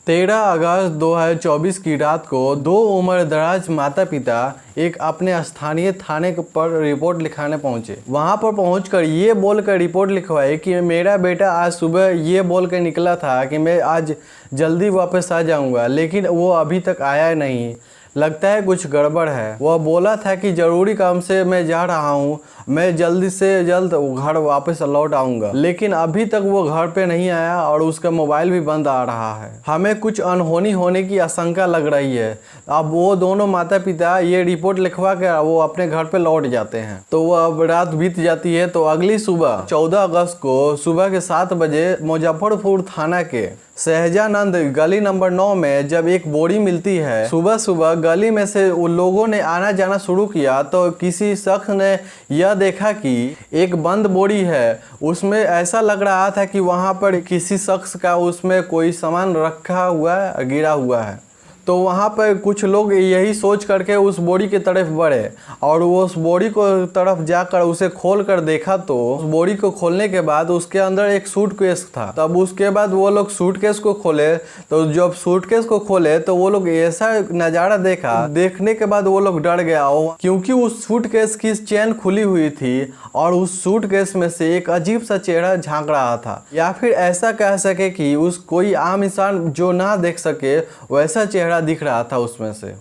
13 अगस्त 2024 की रात को दो उम्रदराज माता पिता एक अपने स्थानीय थाने पर रिपोर्ट लिखाने पहुंचे। वहां पर पहुंचकर ये बोलकर रिपोर्ट लिखवाई कि मेरा बेटा आज सुबह ये बोल कर निकला था कि मैं आज जल्दी वापस आ जाऊंगा, लेकिन वो अभी तक आया नहीं। लगता है कुछ गड़बड़ है। वह बोला था कि ज़रूरी काम से मैं जा रहा हूँ, मैं जल्दी से जल्द घर वापस लौट आऊँगा, लेकिन अभी तक वो घर पे नहीं आया और उसका मोबाइल भी बंद आ रहा है। हमें कुछ अनहोनी होने की आशंका लग रही है। अब वो दोनों माता पिता ये रिपोर्ट लिखवा कर वो अपने घर पे लौट जाते हैं। तो वो अब रात बीत जाती है। तो अगली सुबह 14 अगस्त को सुबह के 7 बजे मुजफ्फरपुर थाना के सहजानंद गली नंबर 9 में जब एक बोरी मिलती है, सुबह सुबह गली में से उन लोगों ने आना जाना शुरू किया तो किसी शख्स ने यह देखा कि एक बंद बोरी है। उसमें ऐसा लग रहा था कि वहां पर किसी शख्स का उसमें कोई सामान रखा हुआ गिरा हुआ है। तो वहाँ पर कुछ लोग यही सोच करके उस बोरी की तरफ बढ़े और वो उस बोरी को तरफ जाकर उसे खोल कर देखा। तो उस बोरी को खोलने के बाद उसके अंदर एक सूटकेस था। तब उसके बाद वो लोग सूटकेस को खोले। तो जब सूटकेस को खोले तो वो लोग ऐसा नज़ारा देखा, देखने के बाद वो लोग डर गया, क्योंकि उस सूटकेस की चेन खुली हुई थी और उस सूटकेस में से एक अजीब सा चेहरा झांक रहा था, या फिर ऐसा कह सके कि उस कोई आम इंसान जो ना देख सके वैसा चेहरा दिख रहा था उसमें से।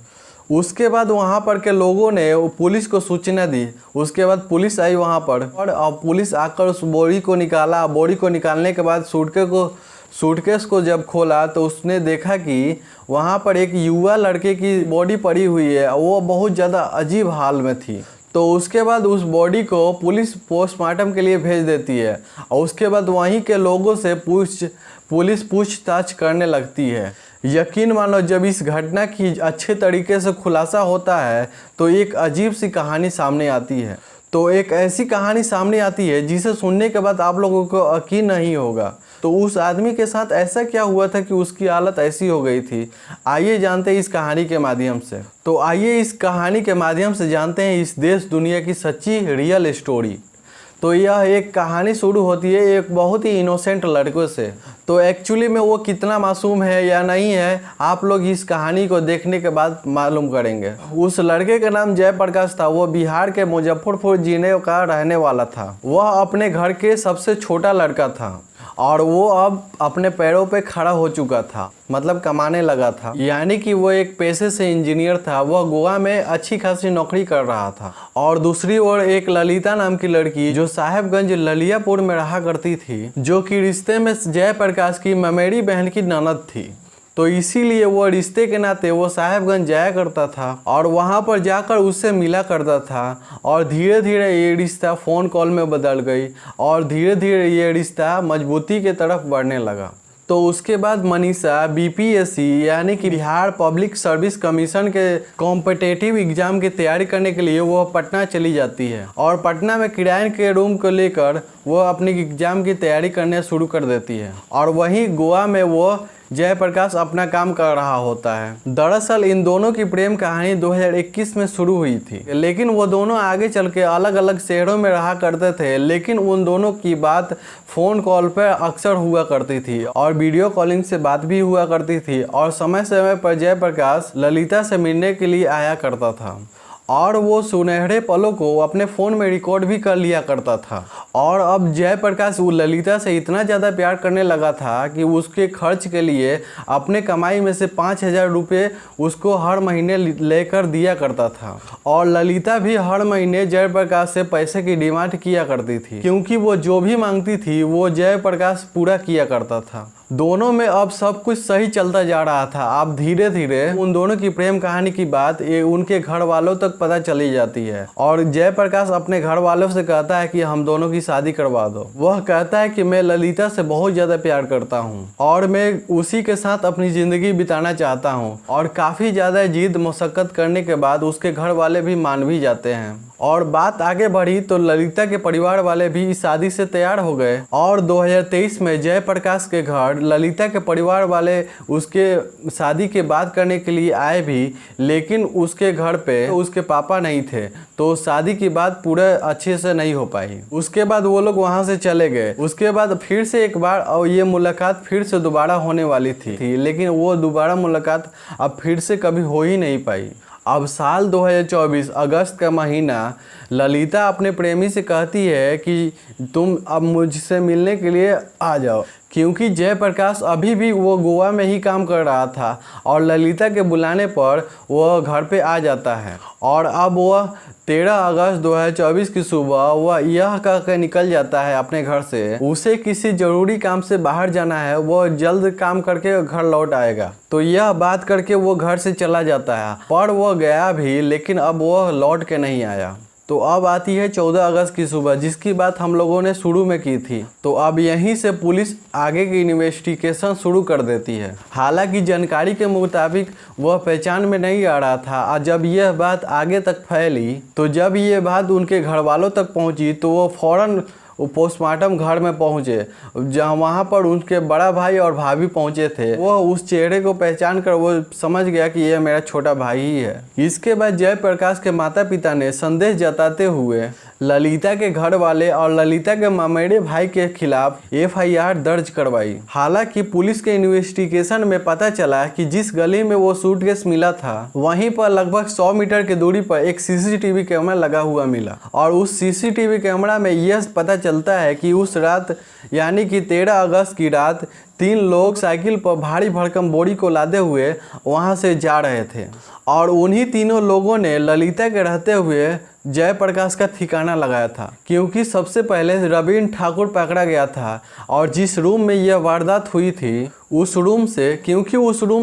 उसके बाद वहां पर के लोगों ने पुलिस को सूचना दी। उसके बाद पुलिस आई वहां पर और अब पुलिस आकर उस बोरी को निकाला। बोरी को निकालने के बाद सूटकेस को जब खोला तो उसने देखा कि वहां पर एक युवा लड़के की बॉडी पड़ी हुई है। वो बहुत ज़्यादा अजीब हाल में थी। तो उसके बाद उस बॉडी को पुलिस पोस्टमार्टम के लिए भेज देती है और उसके बाद वहीं के लोगों से पुलिस पूछताछ करने लगती है। यकीन मानो जब इस घटना की अच्छे तरीके से खुलासा होता है तो एक अजीब सी कहानी सामने आती है। तो एक ऐसी कहानी सामने आती है जिसे सुनने के बाद आप लोगों को यकीन नहीं होगा। तो उस आदमी के साथ ऐसा क्या हुआ था कि उसकी हालत ऐसी हो गई थी, आइए जानते हैं इस कहानी के माध्यम से। तो आइए इस कहानी के माध्यम से जानते हैं इस देश दुनिया की सच्ची रियल स्टोरी। तो यह एक कहानी शुरू होती है एक बहुत ही इनोसेंट लड़कों से। तो एक्चुअली में वो कितना मासूम है या नहीं है, आप लोग इस कहानी को देखने के बाद मालूम करेंगे। उस लड़के का नाम जयप्रकाश था। वो बिहार के मुजफ्फरपुर जिले का रहने वाला था। वह अपने घर के सबसे छोटा लड़का था और वो अब अपने पैरों पे खड़ा हो चुका था, मतलब कमाने लगा था। यानी कि वो एक पेशे से इंजीनियर था। वह गोवा में अच्छी खासी नौकरी कर रहा था। और दूसरी ओर एक ललिता नाम की लड़की जो साहेबगंज ललियापुर में रहा करती थी, जो कि रिश्ते में जयप्रकाश की ममेरी बहन की ननद थी। तो इसीलिए वो रिश्ते के नाते वो साहेबगंज जाया करता था और वहाँ पर जाकर उससे मिला करता था। और धीरे धीरे ये रिश्ता फ़ोन कॉल में बदल गई और धीरे धीरे ये रिश्ता मजबूती के तरफ बढ़ने लगा। तो उसके बाद मनीषा बीपीएससी यानी कि बिहार पब्लिक सर्विस कमीशन के कॉम्पिटिटिव एग्ज़ाम की तैयारी करने के लिए वो पटना चली जाती है और पटना में किराए के रूम को लेकर वो अपनी एग्ज़ाम की तैयारी करने शुरू कर देती है। और वहीं गोवा में वो जयप्रकाश अपना काम कर रहा होता है। दरअसल इन दोनों की प्रेम कहानी 2021 में शुरू हुई थी, लेकिन वो दोनों आगे चल के अलग अलग शहरों में रहा करते थे। लेकिन उन दोनों की बात फ़ोन कॉल पर अक्सर हुआ करती थी और वीडियो कॉलिंग से बात भी हुआ करती थी। और समय समय पर जयप्रकाश ललिता से मिलने के लिए आया करता था और वो सुनहरे पलों को अपने फ़ोन में रिकॉर्ड भी कर लिया करता था। और अब जयप्रकाश वो ललिता से इतना ज़्यादा प्यार करने लगा था कि उसके खर्च के लिए अपने कमाई में से 5,000 रुपये उसको हर महीने लेकर दिया करता था। और ललिता भी हर महीने जयप्रकाश से पैसे की डिमांड किया करती थी, क्योंकि वो जो भी मांगती थी वो जयप्रकाश पूरा किया करता था। दोनों में अब सब कुछ सही चलता जा रहा था। अब धीरे धीरे उन दोनों की प्रेम कहानी की बात उनके घर वालों तक पता चली जाती है और जयप्रकाश अपने घर वालों से कहता है कि हम दोनों की शादी करवा दो। वह कहता है कि मैं ललिता से बहुत ज़्यादा प्यार करता हूँ और मैं उसी के साथ अपनी ज़िंदगी बिताना चाहता हूँ। और काफ़ी ज़्यादा जिद मशक्क़त करने के बाद उसके घर वाले भी मान भी जाते हैं। और बात आगे बढ़ी तो ललिता के परिवार वाले भी इस शादी से तैयार हो गए और 2023 में जयप्रकाश के घर ललिता के परिवार वाले उसके शादी के बात करने के लिए आए भी, लेकिन उसके घर पे उसके पापा नहीं थे, तो शादी की बात पूरे अच्छे से नहीं हो पाई। उसके बाद वो लोग वहाँ से चले गए। उसके बाद फिर से एक बार और ये मुलाकात फिर से दोबारा होने वाली थी, लेकिन वो दोबारा मुलाकात अब फिर से कभी हो ही नहीं पाई। अब साल 2024 अगस्त का महीना, ललिता अपने प्रेमी से कहती है कि तुम अब मुझसे मिलने के लिए आ जाओ, क्योंकि जयप्रकाश अभी भी वो गोवा में ही काम कर रहा था और ललिता के बुलाने पर वह घर पे आ जाता है। और अब वह 13 अगस्त 2024 की सुबह वह यह कह के निकल जाता है अपने घर से, उसे किसी जरूरी काम से बाहर जाना है, वह जल्द काम करके घर लौट आएगा। तो यह बात करके वो घर से चला जाता है, पर वह गया भी, लेकिन अब वह लौट के नहीं आया। तो अब आती है 14 अगस्त की सुबह, जिसकी बात हम लोगों ने शुरू में की थी। तो अब यहीं से पुलिस आगे की इन्वेस्टिगेशन शुरू कर देती है। हालांकि जानकारी के मुताबिक वह पहचान में नहीं आ रहा था। और जब यह बात आगे तक फैली, तो जब ये बात उनके घर वालों तक पहुंची, तो वो फौरन पोस्टमार्टम घर में पहुंचे, जहाँ वहाँ पर उनके बड़ा भाई और भाभी पहुंचे थे। वह उस चेहरे को पहचान कर वो समझ गया कि यह मेरा छोटा भाई ही है। इसके बाद जयप्रकाश के माता पिता ने संदेह जताते हुए ललिता के घर वाले और ललिता के ममेरे भाई के खिलाफ FIR दर्ज करवाई। हालांकि पुलिस के इन्वेस्टिगेशन में पता चला कि जिस गली में वो सूटकेस मिला था, वहीं पर लगभग 100 मीटर की दूरी पर एक CCTV कैमरा लगा हुआ मिला। और उस CCTV कैमरा में यह पता चलता है कि उस रात, यानी कि 13 अगस्त की रात, 3 लोग साइकिल पर भारी भरकम बोरी को लादे हुए वहां से जा रहे थे। और उन्हीं तीनों लोगों ने ललिता के रहते हुए जयप्रकाश का ठिकाना लगाया था, क्योंकि सबसे पहले रवीन ठाकुर पकड़ा गया था। और जिस रूम में यह वारदात हुई थी, उस रूम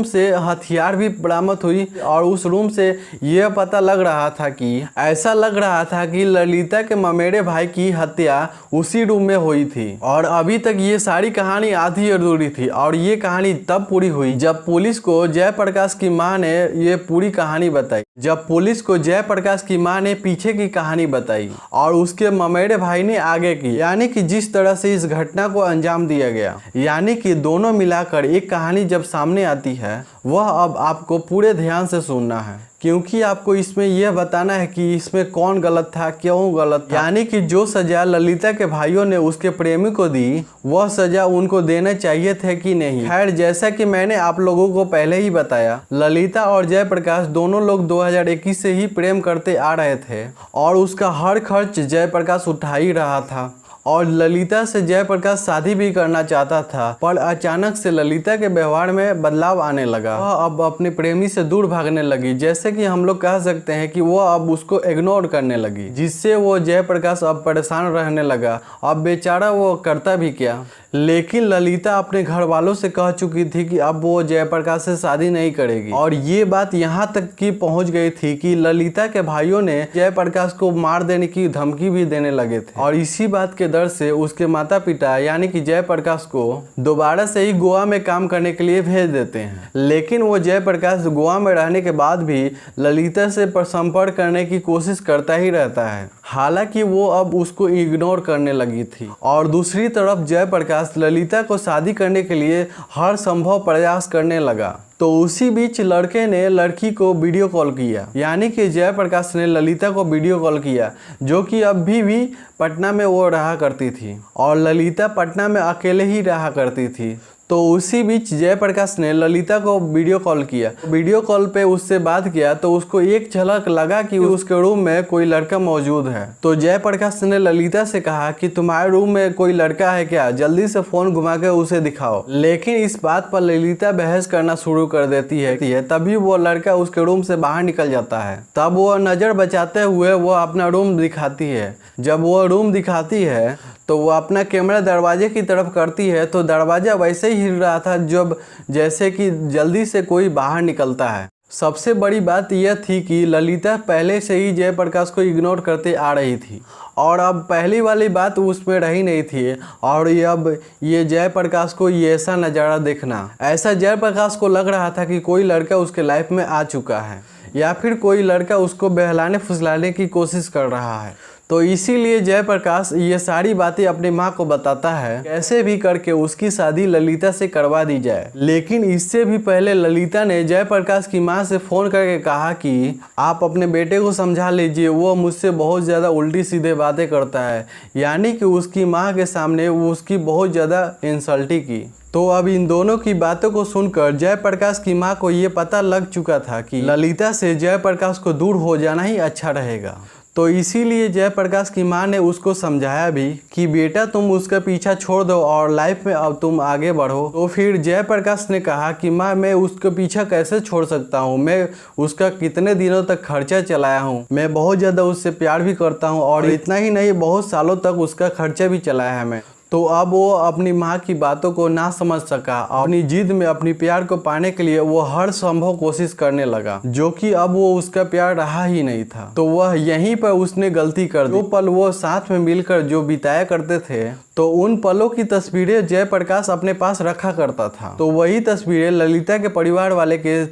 से हथियार भी बरामद हुई। और उस रूम से यह पता लग रहा था कि ऐसा लग रहा था कि ललिता के ममेरे भाई की हत्या उसी रूम में हुई थी। और अभी तक ये सारी कहानी आधी अधूरी थी, और ये कहानी तब पूरी हुई जब पुलिस को जयप्रकाश की मां ने ये पूरी कहानी बताई। जब पुलिस को जयप्रकाश की मां ने पीछे की कहानी बताई और उसके ममेरे भाई ने आगे की, यानी कि जिस तरह से इस घटना को अंजाम दिया गया, यानी कि दोनों मिलाकर एक कहानी जब सामने आती है, वह अब आपको पूरे ध्यान से सुनना है, क्योंकि आपको इसमें यह बताना है कि इसमें कौन गलत था, क्यों गलत था। यानी कि जो सजा ललिता के भाइयों ने उसके प्रेमी को दी, वह सजा उनको देना चाहिए थे कि नहीं। खैर, जैसा कि मैंने आप लोगों को पहले ही बताया, ललिता और जयप्रकाश दोनों लोग 2021 से ही प्रेम करते आ रहे थे और उसका हर खर्च जयप्रकाश उठा ही रहा था। और ललिता से जयप्रकाश शादी भी करना चाहता था, पर अचानक से ललिता के व्यवहार में बदलाव आने लगा। वह अब अपने प्रेमी से दूर भागने लगी, जैसे कि हम लोग कह सकते हैं कि वह अब उसको इग्नोर करने लगी, जिससे वो जयप्रकाश अब परेशान रहने लगा। अब बेचारा वो करता भी क्या। लेकिन ललिता अपने घर वालों से कह चुकी थी कि अब वो जयप्रकाश से शादी नहीं करेगी। और ये बात यहाँ तक की पहुँच गई थी कि ललिता के भाइयों ने जयप्रकाश को मार देने की धमकी भी देने लगे थे। और इसी बात के डर से उसके माता पिता, यानी कि जयप्रकाश को दोबारा से ही गोवा में काम करने के लिए भेज देते हैं। लेकिन वो जयप्रकाश गोवा में रहने के बाद भी ललिता से संपर्क करने की कोशिश करता ही रहता है, हालांकि वो अब उसको इग्नोर करने लगी थी। और दूसरी तरफ जयप्रकाश ललिता को शादी करने के लिए हर संभव प्रयास करने लगा। तो उसी बीच लड़के ने लड़की को वीडियो कॉल किया, यानी कि जयप्रकाश ने ललिता को वीडियो कॉल किया, जो कि अभी भी पटना में वो रहा करती थी और ललिता पटना में अकेले ही रहा करती थी। तो उसी बीच जयप्रकाश ने ललिता को वीडियो कॉल किया। वीडियो कॉल पे उससे बात किया तो उसको एक झलक लगा कि उसके रूम में कोई लड़का मौजूद है। तो जयप्रकाश ने ललिता से कहा कि तुम्हारे रूम में कोई लड़का है क्या, जल्दी से फोन घुमा के उसे दिखाओ। लेकिन इस बात पर ललिता बहस करना शुरू कर देती है। तभी वो लड़का उसके रूम से बाहर निकल जाता है। तब वो नजर बचाते हुए वो अपना रूम दिखाती है। जब वो रूम दिखाती है तो वो अपना कैमरा दरवाजे की तरफ करती है, तो दरवाजा वैसे ही हिल रहा था जब जैसे कि जल्दी से कोई बाहर निकलता है। सबसे बड़ी बात यह थी कि ललिता पहले से ही जयप्रकाश को इग्नोर करते आ रही थी और अब पहली वाली बात उसमें रही नहीं थी। और अब ये जयप्रकाश को ये ऐसा नज़ारा देखना, ऐसा जयप्रकाश को लग रहा था कि कोई लड़का उसके लाइफ में आ चुका है या फिर कोई लड़का उसको बहलाने फुसलाने की कोशिश कर रहा है। तो इसीलिए जयप्रकाश ये सारी बातें अपनी माँ को बताता है, कैसे भी करके उसकी शादी ललिता से करवा दी जाए। लेकिन इससे भी पहले ललिता ने जयप्रकाश की माँ से फोन करके कहा कि आप अपने बेटे को समझा लीजिए, वो मुझसे बहुत ज़्यादा उल्टी सीधे बातें करता है। यानी कि उसकी माँ के सामने वो उसकी बहुत ज़्यादा इंसल्टी की। तो अब इन दोनों की बातों को सुनकर जयप्रकाश की माँ को ये पता लग चुका था कि ललिता से जयप्रकाश को दूर हो जाना ही अच्छा रहेगा। तो इसीलिए जयप्रकाश की माँ ने उसको समझाया भी कि बेटा तुम उसका पीछा छोड़ दो और लाइफ में अब तुम आगे बढ़ो। तो फिर जयप्रकाश ने कहा कि माँ मैं उसका पीछा कैसे छोड़ सकता हूँ, मैं उसका कितने दिनों तक खर्चा चलाया हूँ, मैं बहुत ज़्यादा उससे प्यार भी करता हूँ और इतना ही नहीं बहुत सालों तक उसका खर्चा भी चलाया है मैं। तो अब वो अपनी माँ की बातों को ना समझ सका और अपनी जिद में अपनी प्यार को पाने के लिए वो हर संभव कोशिश करने लगा, जो कि अब वो उसका प्यार रहा ही नहीं था। तो वह यहीं पर उसने गलती कर दी। जो पल वो साथ में मिलकर जो बिताया करते थे, तो उन पलों की तस्वीरें जयप्रकाश अपने पास रखा करता था। तो वही तस्वीरें ललिता के परिवार वाले के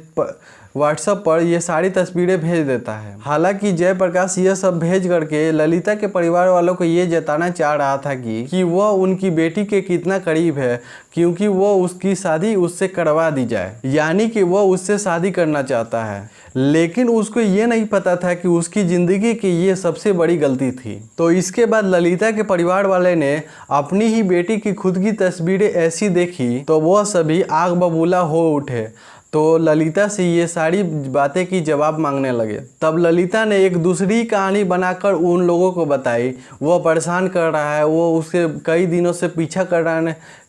व्हाट्सएप पर ये सारी तस्वीरें भेज देता है। हालांकि जयप्रकाश यह सब भेज करके ललिता के परिवार वालों को ये जताना चाह रहा था कि वह उनकी बेटी के कितना करीब है, क्योंकि वो उसकी शादी उससे करवा दी जाए, यानी कि वह उससे शादी करना चाहता है। लेकिन उसको ये नहीं पता था कि उसकी ज़िंदगी की ये सबसे बड़ी गलती थी। तो इसके बाद ललिता के परिवार वाले ने अपनी ही बेटी की खुद की तस्वीरें ऐसी देखी तो वह सभी आग बबूला हो उठे। तो ललिता से ये सारी बातें की जवाब मांगने लगे। तब ललिता ने एक दूसरी कहानी बनाकर उन लोगों को बताई, वो परेशान कर रहा है, वो उसके कई दिनों से पीछा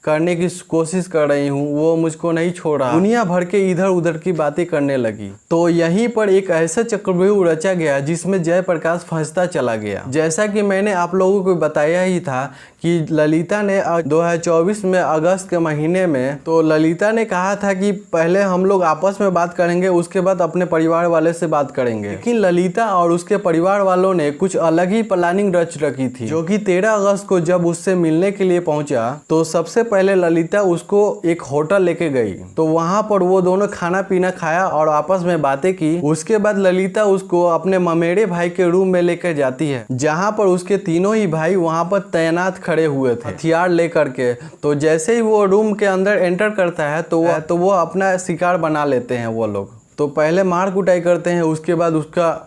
करने की कोशिश कर रही हूँ, वो मुझको नहीं छोड़ रहा। दुनिया भर के इधर उधर की बातें करने लगी। तो यहीं पर एक ऐसा चक्रव्यूह रचा गया जिसमें जयप्रकाश फंसता चला गया। जैसा कि मैंने आप लोगों को बताया ही था कि ललिता ने 2024 में अगस्त के महीने में तो ललिता ने कहा था कि पहले हम लोग आपस में बात करेंगे, उसके बाद अपने परिवार वाले से बात करेंगे। लेकिन ललिता और उसके परिवार वालों ने कुछ अलग ही प्लानिंग रच रखी थी, जो कि 13 अगस्त को जब उससे मिलने के लिए पहुंचा तो सबसे पहले ललिता उसको एक होटल लेके गई। तो वहां पर वो दोनों खाना पीना खाया और आपस में बातें की। उसके बाद ललिता उसको अपने ममेरे भाई के रूम में लेकर जाती है, जहां पर उसके तीनों ही भाई वहां पर तैनात खड़े हुए थे हथियार लेकर के। तो जैसे ही वो रूम के अंदर एंटर करता है तो वो अपना शिकार बना लेते हैं वो लोग। तो पहले मार कुटाई करते हैं, उसके बाद उसका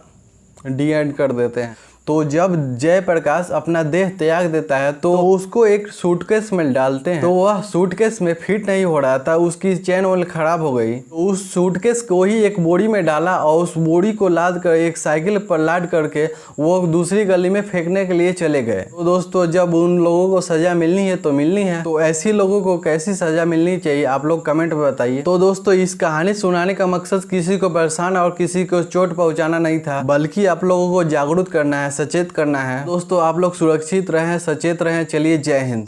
डी एंड कर देते हैं। तो जब जयप्रकाश अपना देह त्याग देता है तो उसको एक सूटकेस में डालते हैं। तो वह सूटकेस में फिट नहीं हो रहा था, उसकी चेन वोल खराब हो गई। तो उस सूटकेस को ही एक बोरी में डाला और उस बोरी को लाद कर एक साइकिल पर लाद करके वो दूसरी गली में फेंकने के लिए चले गए। तो दोस्तों जब उन लोगों को सजा मिलनी है तो मिलनी है, तो ऐसी लोगों को कैसी सजा मिलनी चाहिए आप लोग कमेंट में बताइए। तो दोस्तों इस कहानी सुनाने का मकसद किसी को परेशान और किसी को चोट पहुंचाना नहीं था, बल्कि आप लोगों को जागरूक करना है, सचेत करना है। दोस्तों आप लोग सुरक्षित रहें, सचेत रहें। चलिए जय हिंद।